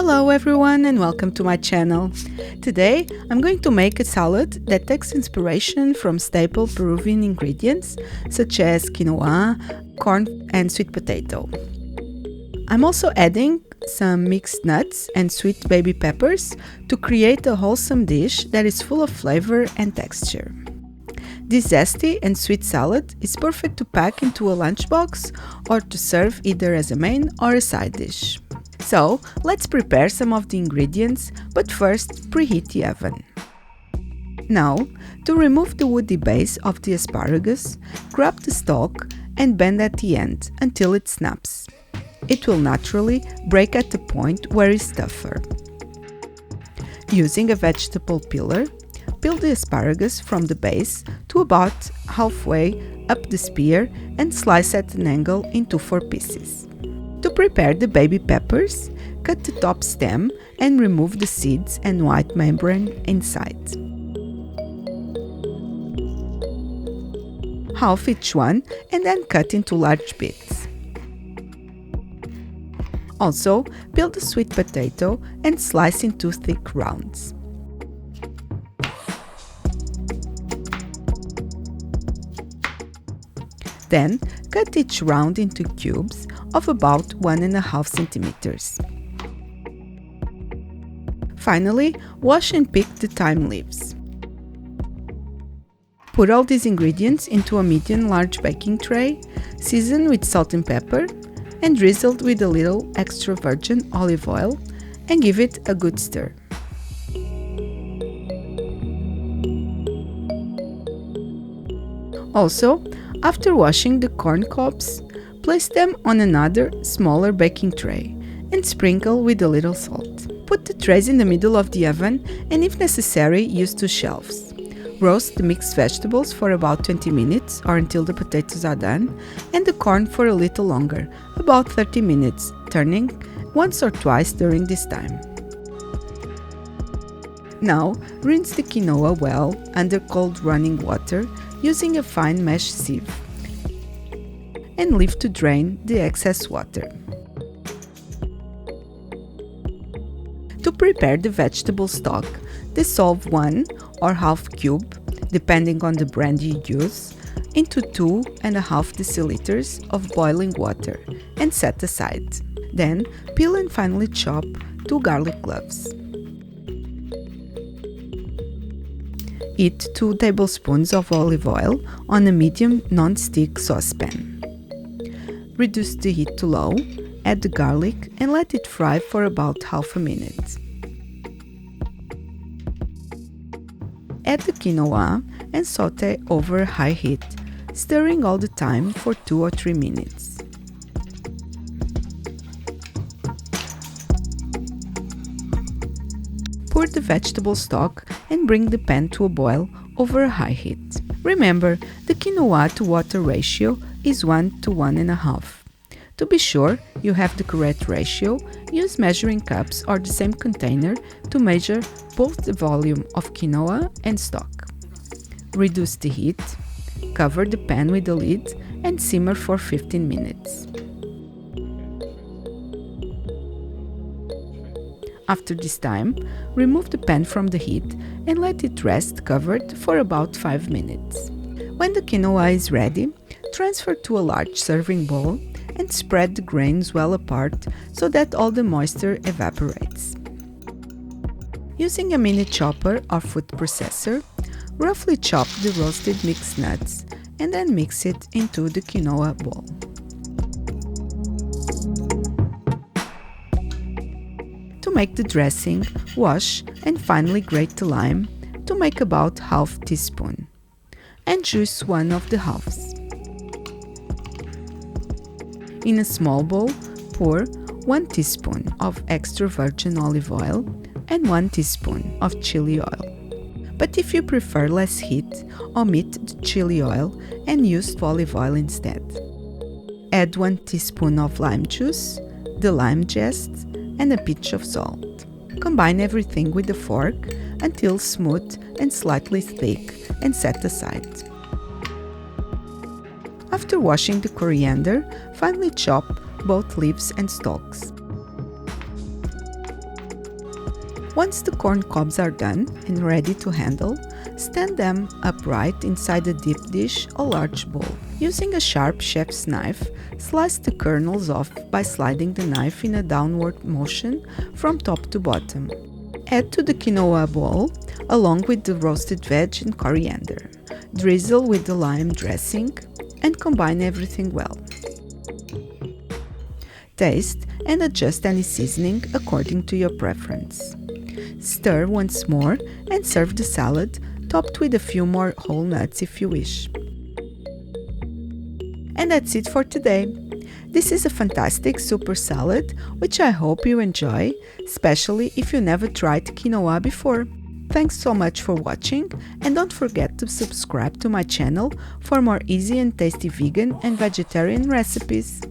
Hello everyone and welcome to my channel. Today I'm going to make a salad that takes inspiration from staple Peruvian ingredients such as quinoa, corn and sweet potato. I'm also adding some mixed nuts and sweet baby peppers to create a wholesome dish that is full of flavor and texture. This zesty and sweet salad is perfect to pack into a lunchbox or to serve either as a main or a side dish. So, let's prepare some of the ingredients, but first preheat the oven. Now, to remove the woody base of the asparagus, grab the stalk and bend at the end until it snaps. It will naturally break at the point where it's tougher. Using a vegetable peeler, peel the asparagus from the base to about halfway up the spear and slice at an angle into 4 pieces. To prepare the baby peppers, cut the top stem and remove the seeds and white membrane inside. Half each one and then cut into large bits. Also, peel the sweet potato and slice into thick rounds. Then, cut each round into cubes of about 1.5 centimeters. Finally, wash and pick the thyme leaves. Put all these ingredients into a medium-large baking tray, season with salt and pepper, and drizzled with a little extra virgin olive oil, and give it a good stir. Also, after washing the corn cobs, place them on another, smaller baking tray and sprinkle with a little salt. Put the trays in the middle of the oven and if necessary, use 2 shelves. Roast the mixed vegetables for about 20 minutes or until the potatoes are done, and the corn for a little longer, about 30 minutes, turning once or twice during this time. Now, rinse the quinoa well under cold running water using a fine mesh sieve and leave to drain the excess water. To prepare the vegetable stock, dissolve 1 or half cube, depending on the brand you use, into 2.5 deciliters of boiling water and set aside. Then, peel and finely chop 2 garlic cloves. Heat 2 tablespoons of olive oil on a medium non-stick saucepan. Reduce the heat to low, add the garlic and let it fry for about half a minute. Add the quinoa and saute over high heat, stirring all the time for 2 or 3 minutes. Pour the vegetable stock and bring the pan to a boil over a high heat. Remember, the quinoa to water ratio is 1 to 1.5. To be sure you have the correct ratio, use measuring cups or the same container to measure both the volume of quinoa and stock. Reduce the heat, cover the pan with the lid and simmer for 15 minutes. After this time, remove the pan from the heat and let it rest covered for about 5 minutes. When the quinoa is ready, transfer to a large serving bowl and spread the grains well apart so that all the moisture evaporates. Using a mini chopper or food processor, roughly chop the roasted mixed nuts and then mix it into the quinoa bowl. To make the dressing, wash and finely grate the lime to make about half teaspoon and juice 1 of the halves. In a small bowl, pour 1 teaspoon of extra virgin olive oil and 1 teaspoon of chili oil. But if you prefer less heat, omit the chili oil and use olive oil instead. Add 1 teaspoon of lime juice, the lime zest, and a pinch of salt. Combine everything with a fork until smooth and slightly thick and set aside. After washing the coriander, finely chop both leaves and stalks. Once the corn cobs are done and ready to handle, stand them upright inside a deep dish or large bowl. Using a sharp chef's knife, slice the kernels off by sliding the knife in a downward motion from top to bottom. Add to the quinoa bowl along with the roasted veg and coriander. Drizzle with the lime dressing and combine everything well. Taste and adjust any seasoning according to your preference. Stir once more and serve the salad, topped with a few more whole nuts if you wish. And that's it for today. This is a fantastic super salad, which I hope you enjoy, especially if you never tried quinoa before. Thanks so much for watching, and don't forget to subscribe to my channel for more easy and tasty vegan and vegetarian recipes.